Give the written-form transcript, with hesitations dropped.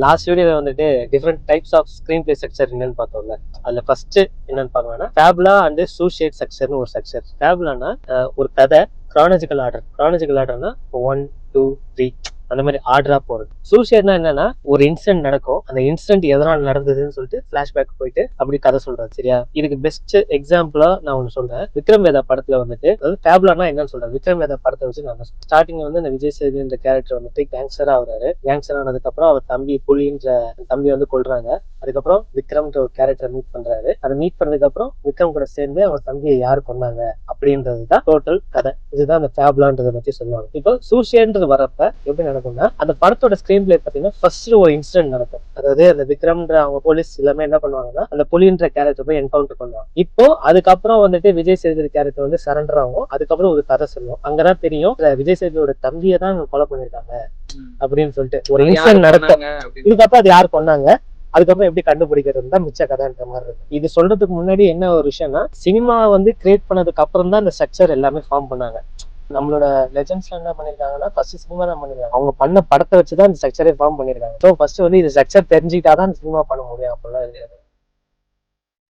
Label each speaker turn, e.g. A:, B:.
A: Last வீடியோல வந்துட்டு different types of screen play structure என்னன்னு பார்த்தோம்ல. அதுல ஃபர்ஸ்ட் என்னன்னு பார்க்கலாம்னா ஃபேபுலா அண்ட் சூஷேட் ஸ்ட்ரக்சர்னு ஒரு ஸ்ட்ரக்சர். ஃபேபுலானா ஒரு கதை கிரானலாஜிக்கல் ஆர்டர்னா 1 2 3 அந்த மாதிரி ஆர்டரா போறது. சூஷேட்னா என்னன்னா ஒரு இன்சிடென்ட் நடக்கும், அந்த இன்சிடென்ட் எதனால் நடந்ததுன்னு சொல்லிட்டு பிளாஷ்பேக் போயிட்டு அப்படி கதை சொல்றது. சரியா? இதுக்கு பெஸ்ட் எக்ஸாம்பிளா நான் ஒன்று சொல்றேன். விக்ரம் வேதா படத்துல வந்துட்டு, அதாவது ஃபேபுலானா என்னன்னு சொல்றேன். விக்ரம் வேதா படத்தை வச்சு நான் ஸ்டார்டிங்ல வந்து இந்த விஜய் சேதுன்ற கேரக்டர் வந்துட்டு கேங்ஸ்டரா ஆகுறாரு. கேங்ஸ்டர் ஆனதுக்கு அப்புறம் அவர் தம்பி புலின்ற தம்பி வந்து கொள்றாங்க. அதுக்கப்புறம் விக்ரம்ன்ற ஒரு கேரக்டர் மீட் பண்றாரு. அதை மீட் பண்ணதுக்கு அப்புறம் விக்ரம் கூட சேர்ந்து அவர் தம்பியை யாரு கொண்டாங்க அப்படின்றதுதான் டோட்டல் கதை. இதுதான் அந்த ஃபேபுலான்றதை பத்தி சொல்லுவாங்க. இப்போ சூஷியன்றது வரப்ப எப்படி நடக்கும்னா, அந்த படத்தோட ஸ்கிரீன் பிளே பாத்தீங்கன்னா ஃபர்ஸ்ட் ஒரு இன்சிடென்ட் நடக்கும். அதாவது அந்த விக்ரம்ன்ற அவங்க போலீஸ் எல்லாமே என்ன பண்ணுவாங்கன்னா அந்த புலின்ற கேரக்டர் போய் என்கவுண்டர் பண்ணுவாங்க. இப்போ அதுக்கப்புறம் வந்துட்டு விஜய் சேதுபதி கேரக்டர் வந்து சரண்டர் ஆகும். அதுக்கப்புறம் ஒரு கதை சொல்லுவோம். அங்கதான் தெரியும் விஜய் சேதுபதியோட தம்பியை தான் கொலை பண்ணிருக்காங்க அப்படின்னு சொல்லிட்டு ஒரு இன்சிடென்ட் நடக்கும். இதுக்கப்புறம் அது யாரு கொண்டாங்க, அதுக்கப்புறம் எப்படி கண்டுபிடிக்கிறது தான் மிச்ச கதைன்ற மாதிரி இருக்கு. இது சொல்றதுக்கு முன்னாடி என்ன ஒரு விஷயம்னா, சினிமா வந்து கிரியேட் பண்ணதுக்கு அப்புறம் தான் இந்த ஸ்ட்ரக்சர் எல்லாமே ஃபார்ம் பண்ணாங்க. நம்மளோட லெஜெண்ட்ஸ்ல என்ன பண்ணிருக்காங்கன்னா ஃபர்ஸ்ட் சினிமா தான் பண்ணிருக்காங்க. அவங்க பண்ண படத்தை வச்சுதான் இந்த ஸ்ட்ரக்சரே ஃபார்ம் பண்ணிருக்காங்க. ஸோ ஃபர்ஸ்ட் வந்து இந்த ஸ்ட்ரக்சர் தெரிஞ்சுக்கிட்டாதான் சினிமா பண்ண முடியும். அப்படிலாம்